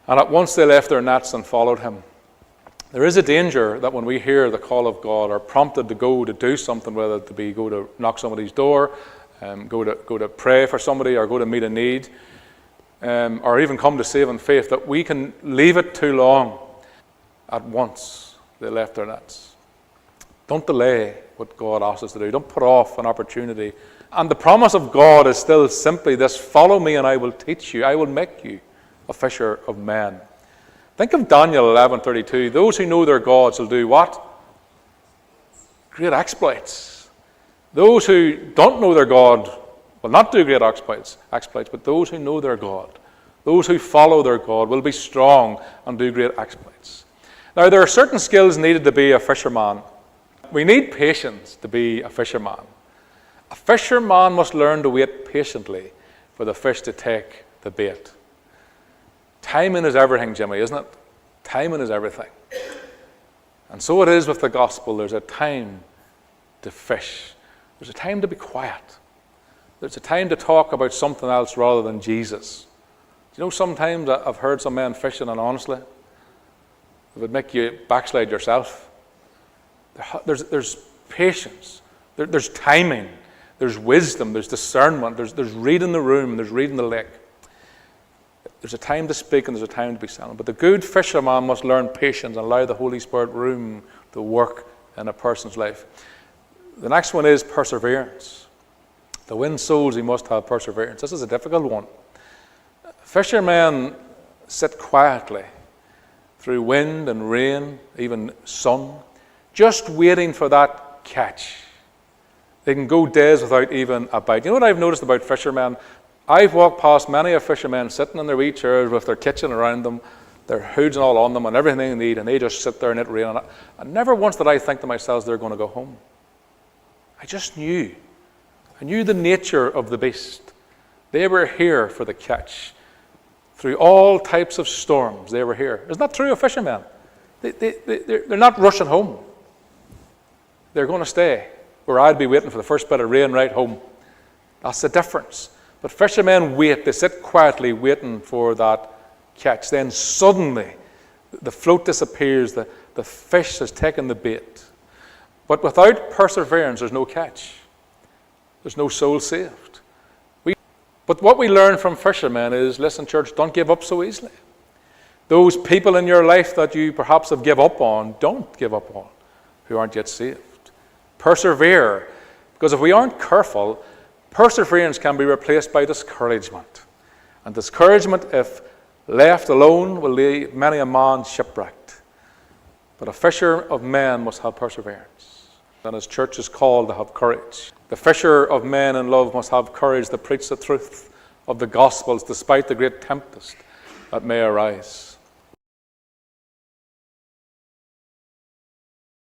And at once they left their nets and followed him. There is a danger that when we hear the call of God, are prompted to go to do something, whether it be go to knock somebody's door, go to pray for somebody, or go to meet a need, or even come to saving faith, that we can leave it too long. At once they left their nets. Don't delay what God asks us to do. Don't put off an opportunity. And the promise of God is still simply this: follow me and I will teach you. I will make you a fisher of men. Think of Daniel 11:32. Those who know their gods will do what? Great exploits. Those who don't know their God will not do great exploits, but those who know their God, those who follow their God, will be strong and do great exploits. Now, there are certain skills needed to be a fisherman. We need patience to be a fisherman. A fisherman must learn to wait patiently for the fish to take the bait. Timing is everything, Jimmy, isn't it? Timing is everything. And so it is with the gospel. There's a time to fish. There's a time to be quiet. There's a time to talk about something else rather than Jesus. Do you know, sometimes I've heard some men fishing, and honestly, it would make you backslide yourself. There's patience. There's timing. There's wisdom. There's discernment. There's reading the room. There's reading the lake. There's a time to speak and there's a time to be silent. But the good fisherman must learn patience and allow the Holy Spirit room to work in a person's life. The next one is perseverance. To win souls, he must have perseverance. This is a difficult one. Fishermen sit quietly through wind and rain, even sun, just waiting for that catch. They can go days without even a bite. You know what I've noticed about fishermen? I've walked past many a fishermen sitting in their wee chairs with their kitchen around them, their hoods and all on them, and everything they need, and they just sit there and it rain. And never once did I think to myself, they're going to go home. I just knew. I knew the nature of the beast. They were here for the catch. Through all types of storms, they were here. Isn't that true of fishermen? They're not rushing home. They're going to stay, where I'd be waiting for the first bit of rain right home. That's the difference. But fishermen wait. They sit quietly waiting for that catch. Then suddenly, the float disappears. The fish has taken the bait. But without perseverance, there's no catch. There's no soul saved. But what we learn from fishermen is, listen, church, don't give up so easily. Those people in your life that you perhaps have given up on, don't give up on, who aren't yet saved. Persevere. Because if we aren't careful, perseverance can be replaced by discouragement. And discouragement, if left alone, will leave many a man shipwrecked. But a fisher of men must have perseverance. And his church is called to have courage. The fisher of men in love must have courage to preach the truth of the Gospels despite the great tempest that may arise.